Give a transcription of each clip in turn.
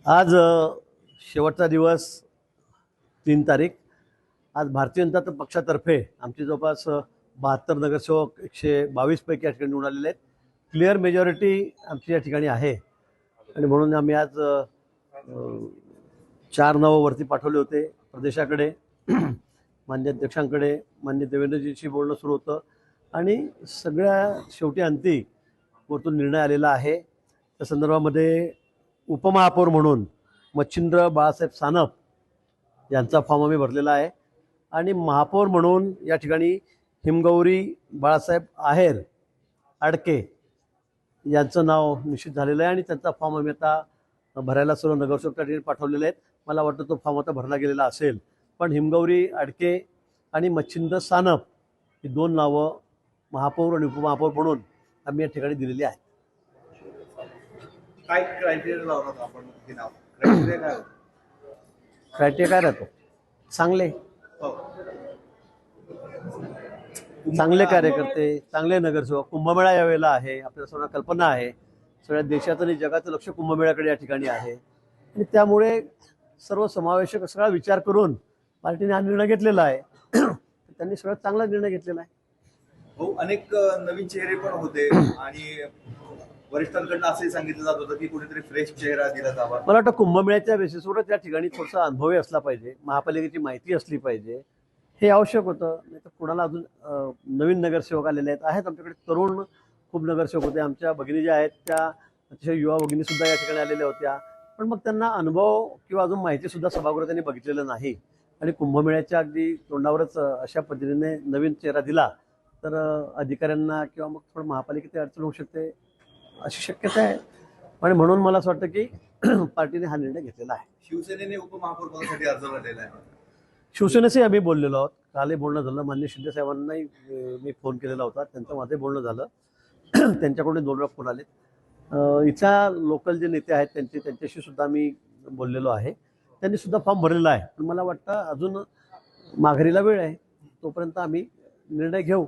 आज शेवटचा दिवस 3 तारीख. आज भारतीय जनता पक्षातर्फे आमचे जवळपास 72 नगरसेवक 122 पैकी या ठिकाणी निवडून आलेले आहेत. क्लिअर मेजॉरिटी आमची या ठिकाणी आहे आणि म्हणून आम्ही आज 4 नावं वरती पाठवले होते प्रदेशाकडे, मान्य अध्यक्षांकडे. मान्य देवेंद्रजींशी बोलणं सुरू होतं आणि सगळ्या शेवटी अंती वरतून निर्णय आलेला आहे. त्या संदर्भामध्ये उपमहापौर म्हणून मच्छिंद्र बाळासाहेब सानप यांचा फॉर्म आम्ही भरलेला आहे आणि महापौर म्हणून या ठिकाणी हिमगौरी बाळासाहेब आहेर आडके यांचं नाव निश्चित झालेलं आहे आणि त्यांचा फॉर्म आम्ही आता भरायला सर्व नगरसेवक त्या ठिकाणी पाठवलेले आहेत. मला वाटतं तो फॉर्म आता भरला गेलेला असेल, पण हिमगौरी आडके आणि मच्छिंद्र सानप ही 2 नावं महापौर आणि उपमहापौर म्हणून आम्ही या ठिकाणी दिलेली आहेत. काय क्रायटेरिया लावणार आपण हे नाव? क्रायटेरिया काय होतं? क्रायटेरिया काय राहतो? चांगले चांगले कार्यकर्ते, चांगले नगरसेवक. कुंभमेळा यावेळेला आहे, आपल्याला सर्वांना कल्पना आहे. सगळ्या देशाचं आणि जगाचं लक्ष कुंभमेळ्याकडे या ठिकाणी आहे आणि त्यामुळे सर्व समावेशक सगळा विचार करून पार्टीने हा निर्णय घेतलेला आहे. त्यांनी सगळ्यात चांगला निर्णय घेतलेला आहे. हो, अनेक नवीन चेहरे पण होते आणि वरिष्ठांकडून असंही सांगितलं जात होतं की कुठेतरी फ्रेश चेहरा दिला जावा. मला वाटतं कुंभमेळ्याच्या बेसिसवरच या ठिकाणी थोडासा अनुभवही असला पाहिजे, महापालिकेची माहिती असली पाहिजे, हे आवश्यक होतं. नाही तर कुणाला अजून नवीन नगरसेवक आलेले आहेत आमच्याकडे तरुण खूप नगरसेवक होते. आमच्या भगिनी ज्या आहेत त्या अतिशय युवा भगिनीसुद्धा या ठिकाणी आलेल्या होत्या, पण मग त्यांना अनुभव किंवा अजून माहितीसुद्धा सभागृहात त्यांनी बघितलेलं नाही आणि कुंभमेळ्याच्या अगदी तोंडावरच अशा पद्धतीने नवीन चेहरा दिला तर अधिकाऱ्यांना किंवा मग थोडं महापालिकेत अडचण होऊ शकते अशी शक्यता आहे. आणि म्हणून मला असं वाटतं की पार्टीने हा निर्णय घेतलेला आहे. शिवसेनेने उपमहापौर पदासाठी अर्ज भरलेला आहे. शिवसेनेशी आम्ही बोललेलो आहोत. कालही बोलणं झालं. मान्य शिंदे साहेबांनाही मी फोन केलेला होता, त्यांचं माझंही बोलणं झालं. त्यांच्याकडून 2 वेळा फोन आले. इथल्या लोकल जे नेते आहेत त्यांच्याशी सुद्धा मी बोललेलो आहे. त्यांनी सुद्धा फॉर्म भरलेला आहे, पण मला वाटतं अजून माघारीला वेळ आहे, तोपर्यंत आम्ही निर्णय घेऊ.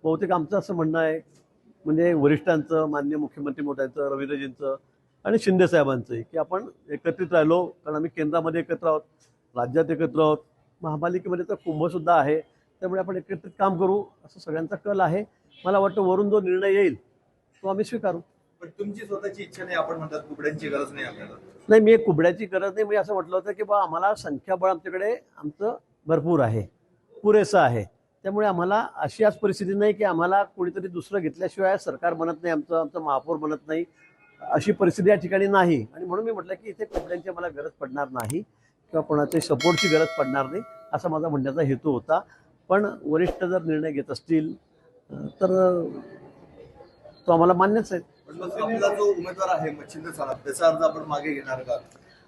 बहुतेक आमचं असं म्हणणं आहे, म्हणजे वरिष्ठांचं, मान्य मुख्यमंत्री मोठ्यांचं, रवींद्रजींचं आणि शिंदे साहेबांचंही, की आपण एकत्रित राहिलो. कारण आम्ही केंद्रामध्ये एकत्र आहोत, राज्यात एकत्र आहोत, महापालिकेमध्ये तर कुंभसुद्धा आहे, त्यामुळे आपण एकत्रित काम करू असं सगळ्यांचा कल आहे. मला वाटतं वरून जो निर्णय येईल तो आम्ही स्वीकारू. पण तुमची स्वतःची इच्छा नाही, आपण म्हणतात कुबड्यांची गरज नाही आपल्याला. नाही, मी एक कुबड्याची गरज नाही. मी असं म्हटलं होतं की बा आम्हाला संख्याबळ आमच्याकडे आमचं भरपूर आहे, पुरेसं आहे. त्यामुळे आम्हाला अशी आज परिस्थिती नाही की आम्हाला कोणीतरी दुसरं घेतल्याशिवाय सरकार बनत नाही, आमचं महापौर बनत नाही, अशी परिस्थिती या ठिकाणी नाही. आणि म्हणून मी म्हटलं की इथे कुबड्यांची मला गरज पडणार नाही किंवा कोणाच्या सपोर्टची गरज पडणार नाही, असा माझा म्हणण्याचा हेतू होता. पण वरिष्ठ जर निर्णय घेत असतील तर तो आम्हाला मान्यच आहे. पण मग आपला जो उमेदवार आहे मच्छिंद्र सानप, त्याचा अर्ज आपण मागे घेणार का?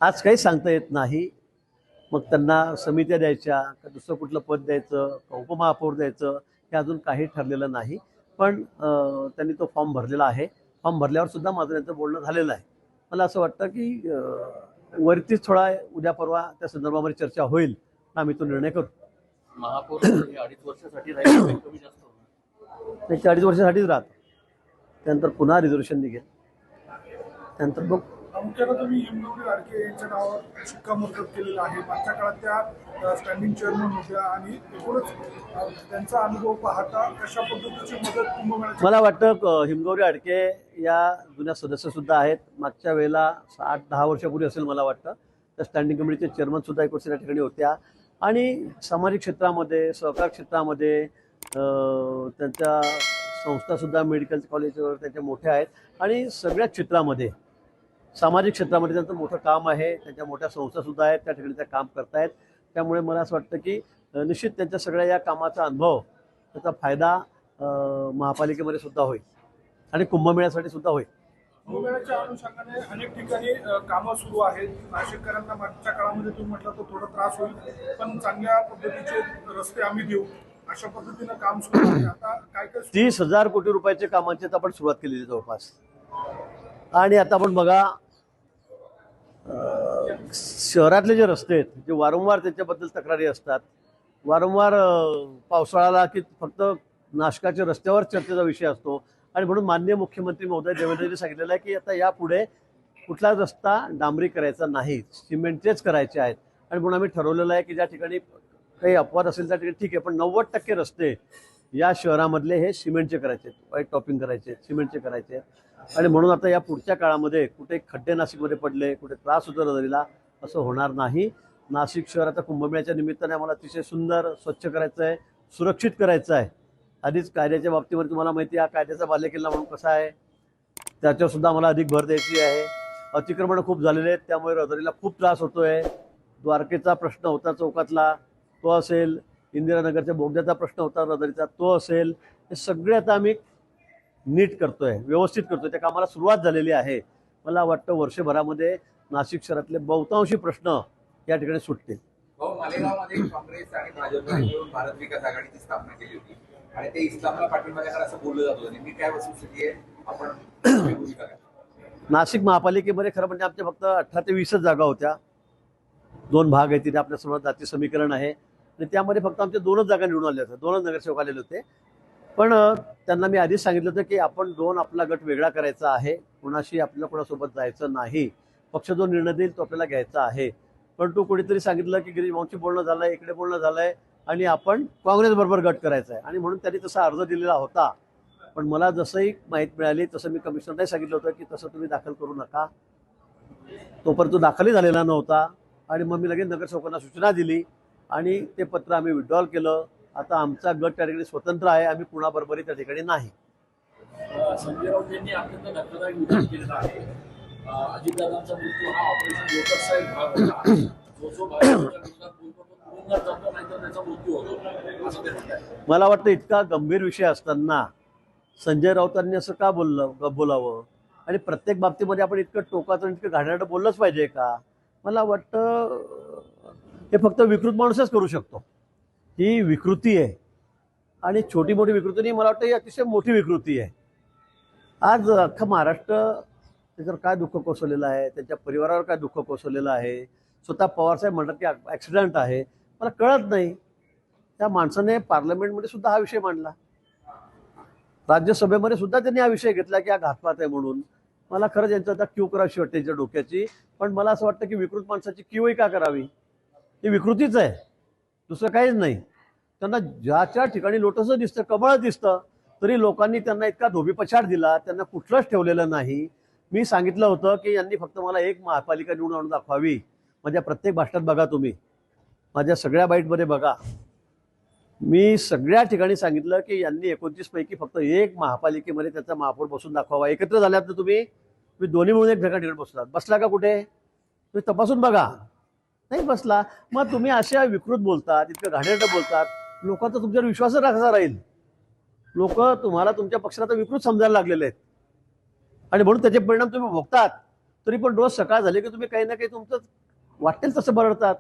आज काही सांगता येत नाही. मग त्यांना समित्या द्यायच्या का दुसरं कुठलं पद द्यायचं का उपमहापौर द्यायचं हे अजून काही ठरलेलं नाही. पण त्यांनी तो फॉर्म भरलेला आहे. फॉर्म भरल्यावर सुद्धा माझं त्यांचं बोलणं झालेलं आहे. मला असं वाटतं की वरतीच थोडा उद्या परवा त्या संदर्भामध्ये चर्चा होईल, आम्ही तो निर्णय करू. महापौर 2.5 वर्षासाठी राहील, कमी जास्त होणार. ते 40 वर्षासाठीच राहतं, त्यानंतर पुन्हा रिझर्वेशन निघेल, त्यानंतर बघ. प्रामुख्यानं तुम्ही हिमगौरी आडके यांच्या नावावर शिक्कामोर्तब केलेलं आहे. मागच्या काळात त्या स्टँडिंग चेअरमन होत्या आणि एकूणच त्यांचा अनुभव पाहता कशा पद्धतीची मदत कुंभमेळ्याची? मला वाटतं हिमगौरी आडके या जुन्या सदस्यसुद्धा आहेत. मागच्या वेळेला 8-10 वर्षापूर्वी असेल मला वाटतं, त्या स्टँडिंग कमिटीचे चेअरमनसुद्धा 1 वर्ष त्या ठिकाणी होत्या आणि सामाजिक क्षेत्रामध्ये, सहकार क्षेत्रामध्ये त्यांच्या संस्थासुद्धा मेडिकल कॉलेजवर त्यांच्या मोठ्या आहेत आणि सगळ्या क्षेत्रामध्ये, सामाजिक क्षेत्रामध्ये त्यांचं मोठं काम आहे. त्यांच्या मोठ्या संस्थासुद्धा आहेत, त्या ठिकाणी त्या काम करतायत. त्यामुळे मला असं वाटतं की निश्चित त्यांच्या सगळ्या या कामाचा अनुभव, त्याचा फायदा महापालिकेमध्ये सुद्धा होईल आणि कुंभमेळ्यासाठी सुद्धा होईल. कुंभमेळ्याच्या अनुषंगाने अनेक ठिकाणी कामं सुरू आहेत. नाशिककरांना मागच्या काळामध्ये तुम्ही म्हटलं तर थोडा त्रास होईल, पण चांगल्या पद्धतीचे रस्ते आम्ही देऊ अशा पद्धतीनं काम सुरू आहे. आता काय 30,000 कोटी रुपयाच्या कामांची आपण सुरुवात केलेली जवळपास. आणि आता आपण बघा, शहरातले जे रस्ते आहेत, जे वारंवार त्याच्याबद्दल तक्रारी असतात, वारंवार पावसाळा आला की फक्त नाशकाच्या रस्त्यावर चर्चेचा विषय असतो. आणि म्हणून माननीय मुख्यमंत्री महोदय देवेंद्रजी सांगितलेलं आहे की आता यापुढे कुठला रस्ता डांबरी करायचा नाही, सिमेंटचेच करायचे आहेत. आणि म्हणून आम्ही ठरवलेलं आहे की ज्या ठिकाणी काही अपवाद असेल त्या ठिकाणी ठीक आहे, पण 90% रस्ते या शहरामधले हे सिमेंटचे करायचे, व्हाईट टॉपिंग करायचे, सिमेंटचे करायचे. आणि म्हणून आता या पुढच्या काळामध्ये कुठे खड्डे नाशिकमध्ये पडले, कुठे त्रास होतो रहदारीला, असं होणार नाही. नाशिक शहराचा कुंभमेळ्याच्या निमित्ताने आम्हाला अतिशय सुंदर स्वच्छ करायचं आहे, सुरक्षित करायचं आहे. आधीच कायद्याच्या बाबतीमध्ये तुम्हाला माहिती आहे, हा कायद्याचा बालेकिल्ला म्हणून कसा आहे, त्याच्यावर सुद्धा आम्हाला अधिक भर द्यायची आहे. अतिक्रमणं खूप झालेले आहेत, त्यामुळे रहदारीला खूप त्रास होतोय. द्वारकेचा प्रश्न होता चौकातला, तो असेल, इंदिरानगरच्या बोगद्याचा प्रश्न होता रहदारीचा, तो असेल. हे सगळे आता आम्ही नीट करतोय, व्यवस्थित करतोय. त्या कामाला सुरुवात झालेली आहे. मला वाटतं वर्षभरामध्ये नाशिक शहरातले बहुतांशी प्रश्न या ठिकाणी सुटतील. मालेगावमध्ये काँग्रेस आणि भाजपने मिळून भारत विकास आघाडीची स्थापना केली होती आणि ते इस्लामला पाठिंबा देणार असं बोललं जात होतं. नेमकी काय वस्तुस्थिती आहे, आपण भूमिका काय? नाशिक महापालिकेमध्ये खरं म्हणजे आमच्या फक्त 18 ते 20च जागा होत्या. 2 भाग आहेत, तिथे आपल्यासमोर जाती समीकरण आहे आणि त्यामध्ये फक्त आमच्या 2च जागा निवडून आल्या होत्या, 2च नगरसेवक आलेले होते. पण त्यांना मी आधीच सांगितलं होतं की आपण 2 आपला गट वेगळा करायचा आहे, कुणाशी आपल्याला कोणासोबत जायचं नाही. पक्ष जो निर्णय देईल तो आपल्याला घ्यायचा आहे. परंतु कोणीतरी सांगितलं की गिरीशभाऊंशी बोलणं झालंय, इकडे बोलणं झालंय आणि आपण काँग्रेसबरोबर गट करायचा आहे, आणि म्हणून त्यांनी तसा अर्ज दिलेला होता. पण मला जसंही माहिती मिळाली तसं मी कमिशनरलाही सांगितलं होतं की तसं तुम्ही दाखल करू नका. तोपर्यंत तो दाखलही झालेला नव्हता आणि मग मी लगेच नगरसेवकांना सूचना दिली आणि ते पत्र आम्ही विड्रॉल केलं. आता आमचा गट त्या ठिकाणी स्वतंत्र आहे, आम्ही कुणाबरोबरही त्या ठिकाणी नाही. संजय राऊत यांनी अत्यंत धक्कादायक विधान केलेलं आहे. अजितदादांचा मृत्यू हा ऑपरेशन लोकसचा एक भाग होता. जो भाजपच्या विरोधात बोलतो तो तुरुंगात जातो, नाहीतर त्याचा मृत्यू होतो असं ते म्हणतात. मला वाटतं इतका गंभीर विषय असताना संजय राऊतांनी असं का बोलावं आणि प्रत्येक बाबतीमध्ये आपण इतकं टोकाचं इतकं घाणेरडं बोललंच पाहिजे का? मला वाटतं हे फक्त विकृत माणूसच करू शकतो. ही विकृती आहे आणि छोटी मोठी विकृती नाही, मला वाटतं ही अतिशय मोठी विकृती आहे. आज अख्खा महाराष्ट्र त्याच्यावर काय दुःख कोसळलेलं आहे, त्यांच्या परिवारावर काय दुःख कोसळलेलं आहे. स्वतः पवारसाहेब म्हणतात की ॲक्सिडेंट आहे. मला कळत नाही, त्या माणसाने पार्लमेंटमध्ये सुद्धा हा विषय मांडला, राज्यसभेमध्ये सुद्धा त्यांनी हा विषय घेतला की हा घातपात आहे म्हणून. मला खरंच यांचं आता क्यू करावीशी वाटते त्यांच्या डोक्याची. पण मला असं वाटतं की विकृत माणसाची क्यूही का करावी, ही विकृतीच आहे, दुसरं काहीच नाही. त्यांना ज्याच्या ठिकाणी लोटसं दिसतं, कमळ दिसतं, तरी लोकांनी त्यांना इतका धोबीपछाड दिला, त्यांना कुठलंच ठेवलेलं नाही. मी सांगितलं होतं की यांनी फक्त मला एक महापालिका निवडून आणून दाखवावी. माझ्या प्रत्येक भाषणात बघा, तुम्ही माझ्या सगळ्या बाईटमध्ये बघा, मी सगळ्या ठिकाणी सांगितलं की यांनी 29 पैकी फक्त एक महापालिकेमध्ये त्याचा महापौर बसून दाखवावा. एकत्र झाल्यात ना तुम्ही दोन्ही मिळून एक ठिकाणी बसलात, बसला का कुठे तुम्ही तपासून बघा, नाही बसला. मग तुम्ही अशा विकृत बोलतात, इतकं घाणेरडं बोलतात, लोकांचा तुमच्यावर विश्वासच कसा राहील? लोक तुम्हाला तुमच्या पक्षाला विकृत समजायला लागलेले आहेत आणि म्हणून त्याचे परिणाम तुम्ही भोगतात. तरी पण रोज सकाळ झाली की तुम्ही काही ना काही तुमचं वाटेल तसं बरडतात.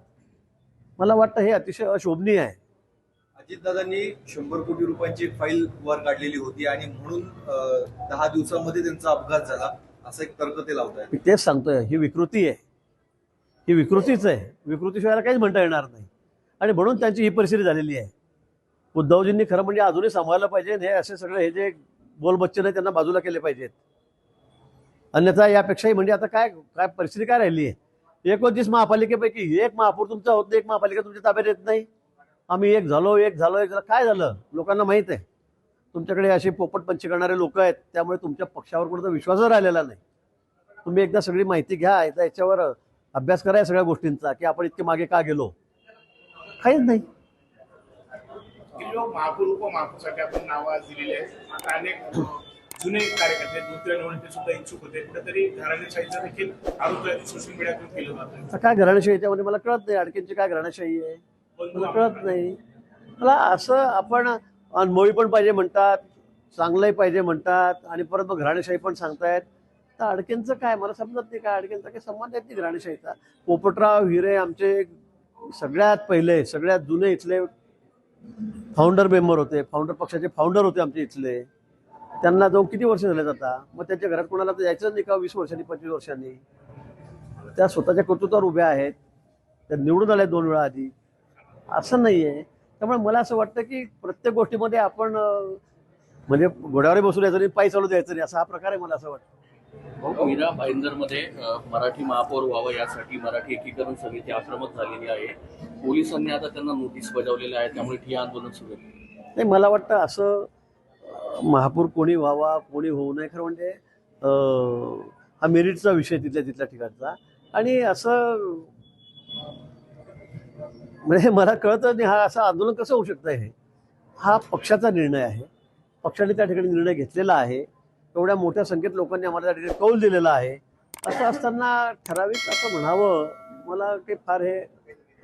मला वाटतं हे अतिशय अशोभनीय आहे. अजितदादांनी 100 कोटी रुपयांची एक फाईल वर काढलेली होती आणि म्हणून 10 दिवसामध्ये त्यांचा अपघात झाला असं एक तर्क ते लावत आहे. मी तेच सांगतोय, ही विकृती आहे, ही विकृतीच आहे. विकृतीशिवाय काहीच म्हणता येणार नाही आणि म्हणून त्यांची ही परिस्थिती झालेली आहे. उद्धवजींनी खरं म्हणजे अजूनही सांभाळलं पाहिजे. हे असे सगळे हे जे बोलबच्चे नाही त्यांना बाजूला केले पाहिजेत. अन्यथा यापेक्षाही म्हणजे आता काय काय परिस्थिती काय राहिली आहे. 29 महापालिकेपैकी एक महापौर तुमचा होत नाही, एक महापालिका तुमच्या ताब्यात येत नाही. आम्ही एक झालो काय झालं लोकांना माहीत आहे. तुमच्याकडे असे पोपटपंची करणारे लोक आहेत, त्यामुळे तुमच्या पक्षावर कोणाचा विश्वासच राहिलेला नाही. तुम्ही एकदा सगळी माहिती घ्या, एकदा याच्यावर अभ्यास करा सगळ्या गोष्टींचा की आपण इतके मागे का गेलो. काहीच नाही. महापौर उपमहापौरसाठी आपण नावं आज दिलेली आहेत. आता अनेक जुने कार्यकर्ते दुसऱ्या निवडणुकीत सुद्धा इच्छुक होते. कुठेतरी घराणेशाहीचा देखील आरोप सोशल मीडियातून केलं जातं. काय घराणेशाही याच्यामध्ये मला कळत नाही. अडकेंची काय घराणेशाही आहे मला कळत नाही. मला असं आपण अनुभवी पण पाहिजे म्हणतात, चांगलंही पाहिजे म्हणतात आणि परत मग घराणेशाही पण सांगतायत. तर अडकेंचं काय मला समजत नाही. काय अडकेंचा काही संबंध येत नाही घराणेशाहीचा. पोपटराव हिरे आमचे सगळ्यात पहिले सगळ्यात जुने इथले फाउंडर मेंबर होते, फाउंडर पक्षाचे फाउंडर होते आमचे इथले. त्यांना जाऊन किती वर्ष झाले आता. मग त्यांच्या घरात कोणाला तर जायचं नाही का 20 वर्षांनी 25 वर्षांनी. त्या स्वतःच्या कर्तृत्वावर उभ्या आहेत, त्या निवडून आल्या 2 वेळा आधी. असं नाही आहे. त्यामुळे मला असं वाटतं की प्रत्येक गोष्टीमध्ये आपण म्हणजे घोड्यावरही बसून यायचं नाही, पायी चालू द्यायचं नाही, असा हा प्रकार आहे मला असं वाटतं. मीरा भाईंदरमध्ये मराठी महापौर व्हावं यासाठी मराठी एकीकरण समिती आक्रमक झालेली आहे. पोलिसांनी आता त्यांना नोटीस बजावलेल्या आहे, त्यामुळे ठिय्या आंदोलन सुरू आहे. नाही, मला वाटतं असं महापौर कोणी व्हावा कोणी होऊ नये, खरं म्हणजे हा मेरिटचा विषय तिथल्या ठिकाणचा. आणि असं म्हणजे मला कळतं नाही, हा असं आंदोलन कसं होऊ शकतं. हा पक्षाचा निर्णय आहे, पक्षाने त्या ठिकाणी निर्णय घेतलेला आहे. एवढ्या मोठ्या संख्येत लोकांनी आम्हाला त्या ठिकाणी कौल दिलेला आहे. असं असताना ठराविक असं म्हणावं मला काही फार हे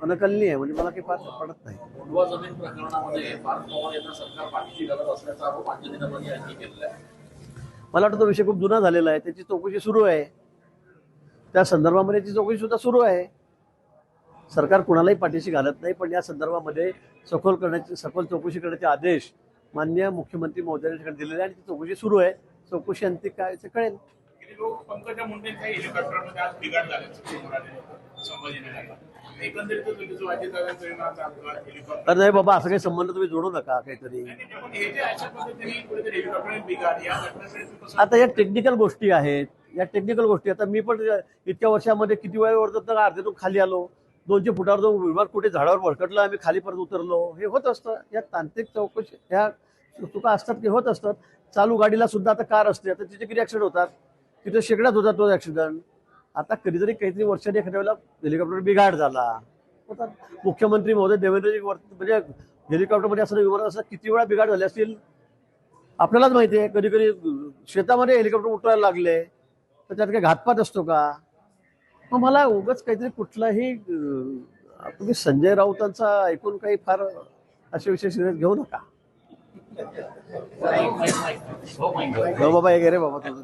अनकलनीय आहे, म्हणजे मला काही फार पडत नाही. कोंढवा जमीन प्रकरणामध्ये पार्थ पवार यांना सरकार पाठीशी घालत असल्याचा आरोप अंजली दत्त यांनी केलेला आहे. मला वाटतं तो विषय खूप जुना झालेला आहे, त्याची चौकशी सुरू आहे. त्या संदर्भामध्ये ती चौकशी सुद्धा सुरू आहे. सरकार कुणालाही पाठीशी घालत नाही, पण या संदर्भामध्ये सखोल चौकशी करण्याचे आदेश माननीय मुख्यमंत्री महोदयांनी दिलेले आहे आणि ती चौकशी सुरू आहे. चौकशी अंतिम काय ते कळेल. पंकजा मुंडेंच्या हेलिकॉप्टरमध्ये आज बिघाड झाल्याचं समोर आलेलं होतं संभाजीनगरला. एकंदरीतच जो अजितदादांचा अपघात हेलिकॉप्टर. अरे नाही बाबा, असं काही संबंध तुम्ही जोडू नका काहीतरी. पण हे जे अशा पद्धतीने कुठेतरी हेलिकॉप्टर बिघाड या घटनेचं आता या टेक्निकल गोष्टी आहेत, आता मी पण इतक्या वर्षामध्ये किती वेळ वरतं तर अर्ध्यातून खाली आलो, 200 फुटावर जाऊन विमान कुठे झाडावर भडकटलं, आम्ही खाली परत उतरलो. हे होत असतं. या तांत्रिक चौकशी ह्या चुका असतात की होत असतात. चालू गाडीला सुद्धा आता कार असते, आता तिथे किती ऍक्सिडेंट होतात, तिथे शेकड्यात होतात तो ऍक्सिडेंट. आता कधीतरी काहीतरी वर्षाने एखाद्या वेळेला हेलिकॉप्टर बिघाड झाला होतात. मुख्यमंत्री महोदय देवेंद्रजी म्हणजे हेलिकॉप्टरमध्ये असं विमान असं किती वेळा बिघाड झाले असतील आपल्यालाच माहिती आहे. कधी कधी शेतामध्ये हेलिकॉप्टर उतरायला लागले तर त्यात काही घातपात असतो का. मग मला उगाच काहीतरी कुठलाही तुम्ही संजय राऊतांचा ऐकून काही फार असे विषय सिरियस घेऊ नका. हो बाबा, हे घे रे बाबा तुझं.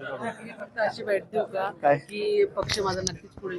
फक्त अशी भेट देऊ का काय? की पक्ष माझा नक्कीच पुढे